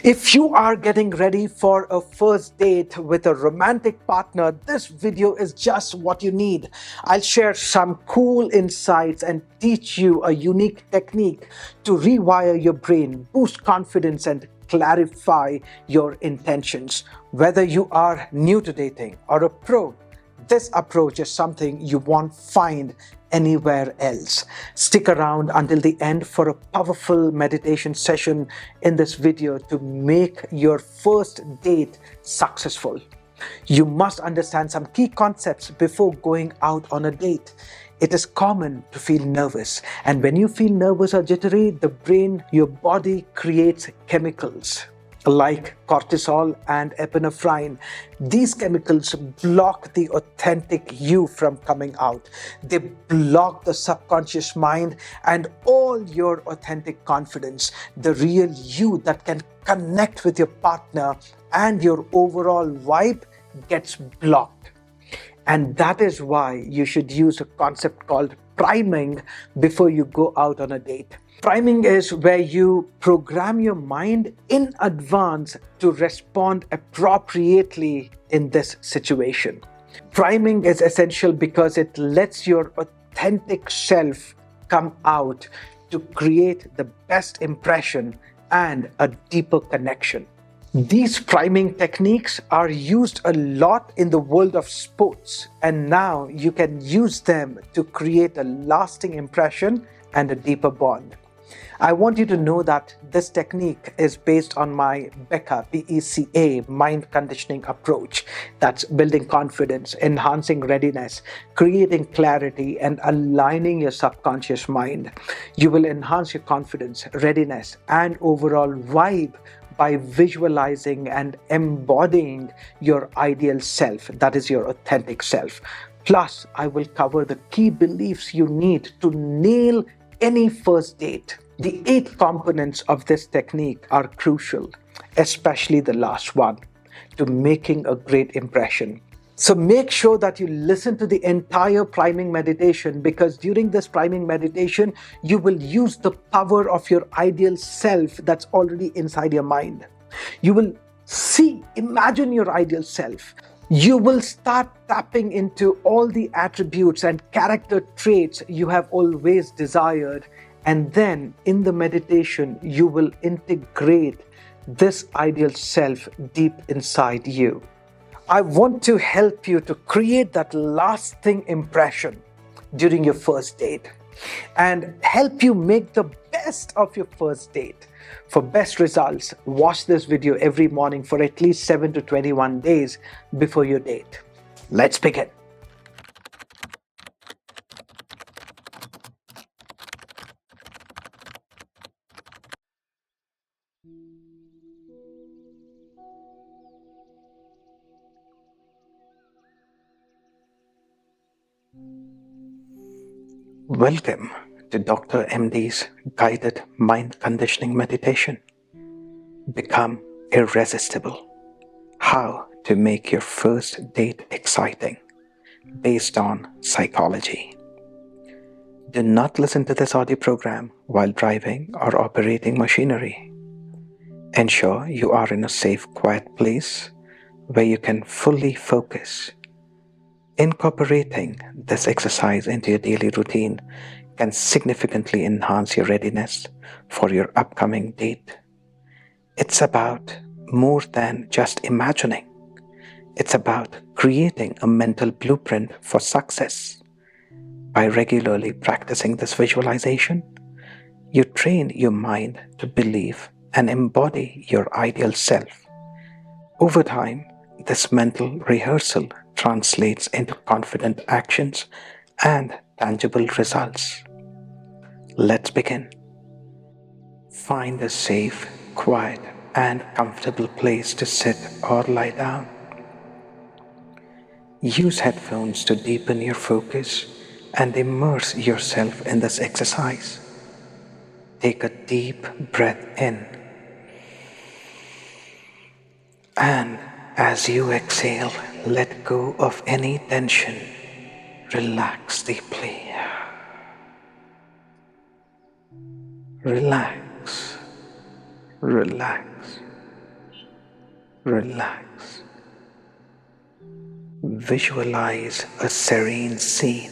If you are getting ready for a first date with a romantic partner, this video is just what you need. I'll share some cool insights and teach you a unique technique to rewire your brain, boost confidence, and clarify your intentions. Whether you are new to dating or a pro, this approach is something you won't find anywhere else. Stick around until the end for a powerful meditation session in this video to make your first date successful. You must understand some key concepts before going out on a date. It is common to feel nervous, and when you feel nervous or jittery, the brain, your body creates chemicals like cortisol and epinephrine. These chemicals block the authentic you from coming out. They block the subconscious mind and all your authentic confidence, the real you that can connect with your partner, and your overall vibe gets blocked. And that is why you should use a concept called priming before you go out on a date. Priming is where you program your mind in advance to respond appropriately in this situation. Priming is essential because it lets your authentic self come out to create the best impression and a deeper connection. These priming techniques are used a lot in the world of sports, and now you can use them to create a lasting impression and a deeper bond. I want you to know that this technique is based on my B.E.C.A B.E.C.A Mind Conditioning approach. That's building confidence, enhancing readiness, creating clarity, and aligning your subconscious mind. You will enhance your confidence, readiness, and overall vibe by visualizing and embodying your ideal self, that is your authentic self. Plus, I will cover the key beliefs you need to nail any first date. The 8 components of this technique are crucial, especially the last one, to making a great impression. So make sure that you listen to the entire priming meditation, because during this priming meditation, you will use the power of your ideal self that's already inside your mind. You will imagine your ideal self. You will start tapping into all the attributes and character traits you have always desired. And then in the meditation, you will integrate this ideal self deep inside you. I want to help you to create that lasting impression during your first date and help you make the best of your first date. For best results, watch this video every morning for at least 7 to 21 days before your date. Let's begin. Welcome to Dr. MD's guided mind conditioning meditation. Become irresistible. How to make your first date exciting based on psychology. Do not listen to this audio program while driving or operating machinery. Ensure you are in a safe, quiet place where you can fully focus. Incorporating this exercise into your daily routine can significantly enhance your readiness for your upcoming date. It's about more than just imagining. It's about creating a mental blueprint for success. By regularly practicing this visualization, you train your mind to believe and embody your ideal self. Over time, this mental rehearsal translates into confident actions and tangible results. Let's begin. Find a safe, quiet, and comfortable place to sit or lie down. Use headphones to deepen your focus and immerse yourself in this exercise. Take a deep breath in, and as you exhale, let go of any tension. Relax deeply. Relax. Relax. Relax. Visualize a serene scene.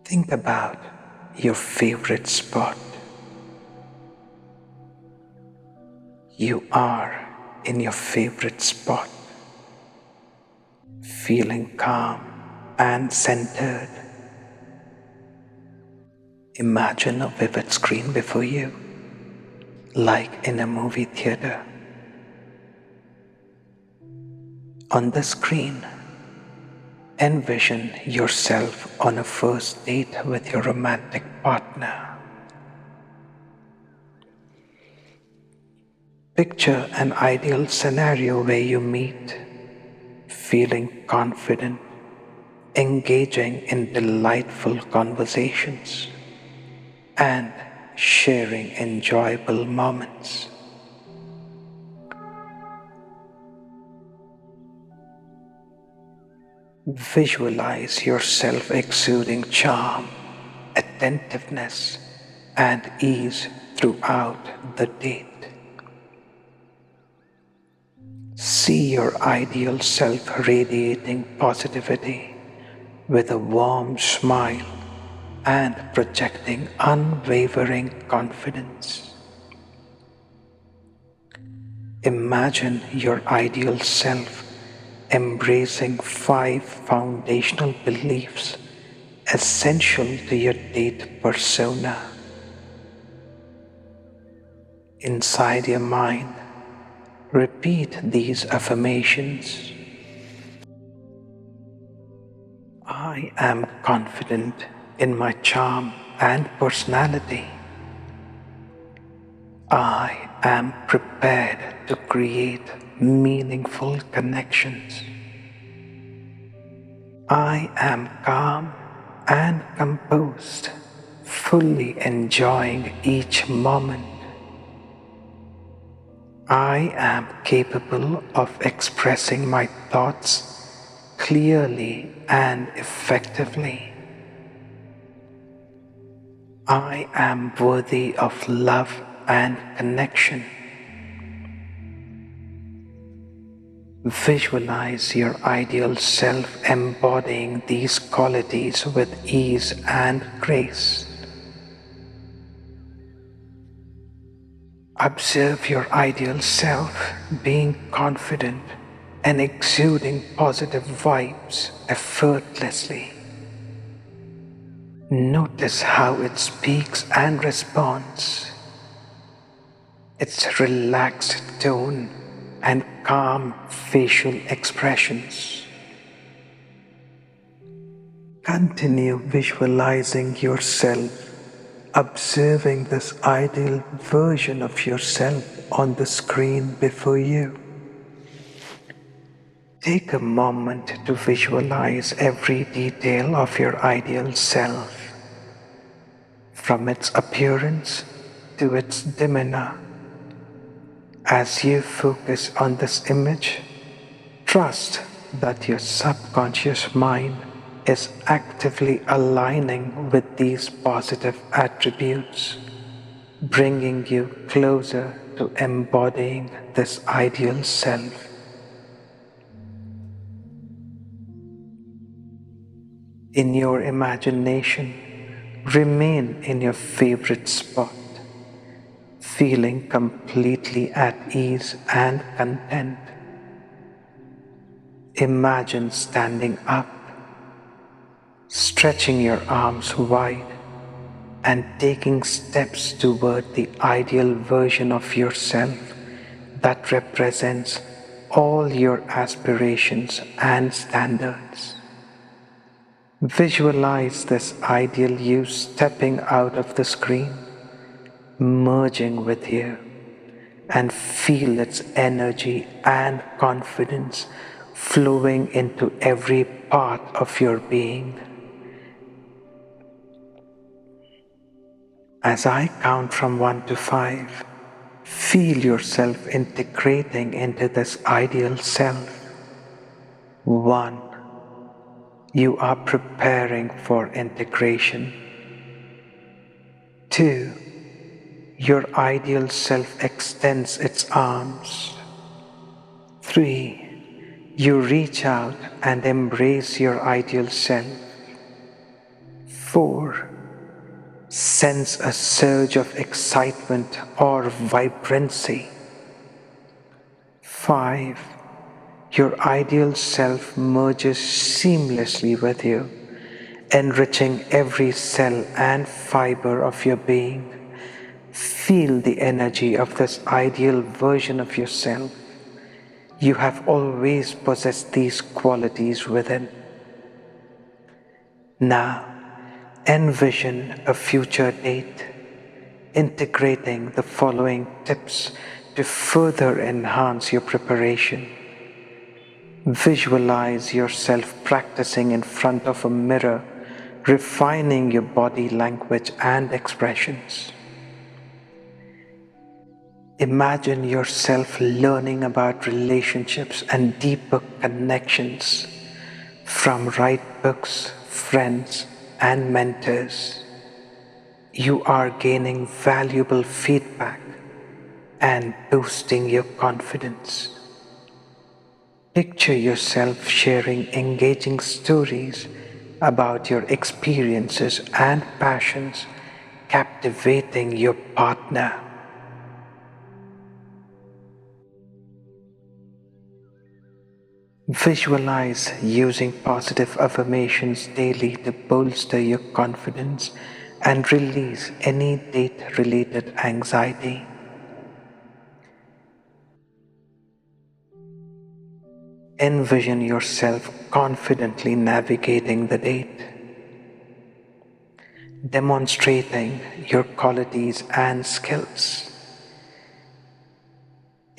Think about your favorite spot. You are in your favorite spot, feeling calm and centered. Imagine a vivid screen before you, like in a movie theater. On the screen, envision yourself on a first date with your romantic partner. Picture an ideal scenario where you meet, feeling confident, engaging in delightful conversations, and sharing enjoyable moments. Visualize yourself exuding charm, attentiveness, and ease throughout the date. See your ideal self radiating positivity with a warm smile and projecting unwavering confidence. Imagine your ideal self embracing 5 foundational beliefs essential to your date persona. Inside your mind, repeat these affirmations. I am confident in my charm and personality. I am prepared to create meaningful connections. I am calm and composed, fully enjoying each moment. I am capable of expressing my thoughts clearly and effectively. I am worthy of love and connection. Visualize your ideal self embodying these qualities with ease and grace. Observe your ideal self being confident and exuding positive vibes effortlessly. Notice how it speaks and responds. Its relaxed tone and calm facial expressions. Continue visualizing yourself, observing this ideal version of yourself on the screen before you. Take a moment to visualize every detail of your ideal self, from its appearance to its demeanor. As you focus on this image, trust that your subconscious mind is actively aligning with these positive attributes, bringing you closer to embodying this ideal self. In your imagination, remain in your favorite spot, feeling completely at ease and content. Imagine standing up, stretching your arms wide, and taking steps toward the ideal version of yourself that represents all your aspirations and standards. Visualize this ideal you stepping out of the screen, merging with you, and feel its energy and confidence flowing into every part of your being. As I count from 1 to 5, feel yourself integrating into this ideal self. 1. You are preparing for integration. 2. Your ideal self extends its arms. 3. You reach out and embrace your ideal self. 4. Sense a surge of excitement or vibrancy. 5. Your ideal self merges seamlessly with you, enriching every cell and fiber of your being. Feel the energy of this ideal version of yourself. You have always possessed these qualities within. Now, envision a future date, integrating the following tips to further enhance your preparation. Visualize yourself practicing in front of a mirror, refining your body language and expressions. Imagine yourself learning about relationships and deeper connections from right books, friends, and mentors. You are gaining valuable feedback and boosting your confidence. Picture yourself sharing engaging stories about your experiences and passions, captivating your partner. Visualize using positive affirmations daily to bolster your confidence and release any date-related anxiety. Envision yourself confidently navigating the date, demonstrating your qualities and skills.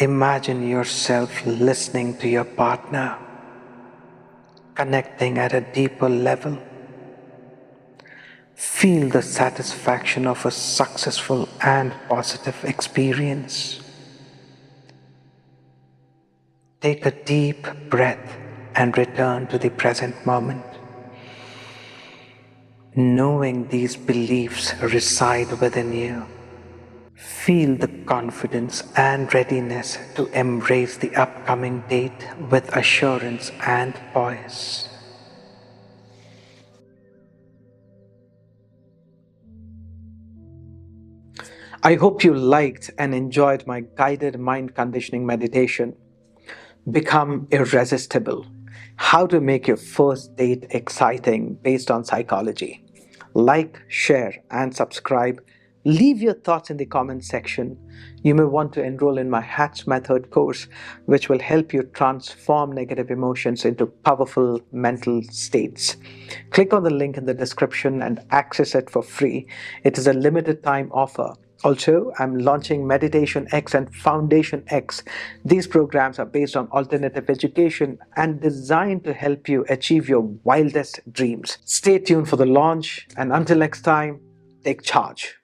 Imagine yourself listening to your partner, connecting at a deeper level. Feel the satisfaction of a successful and positive experience. Take a deep breath and return to the present moment, knowing these beliefs reside within you. Feel the confidence and readiness to embrace the upcoming date with assurance and poise. I hope you liked and enjoyed my guided mind conditioning meditation. Become irresistible. How to make your first date exciting based on psychology. Like, share, and subscribe. Leave your thoughts in the comment section. You may want to enroll in my Hatch Method course, which will help you transform negative emotions into powerful mental states. Click on the link in the description and access it for free. It is a limited time offer. Also, I'm launching Meditation X and Foundation X. These programs are based on alternative education and designed to help you achieve your wildest dreams. Stay tuned for the launch, and until next time, take charge.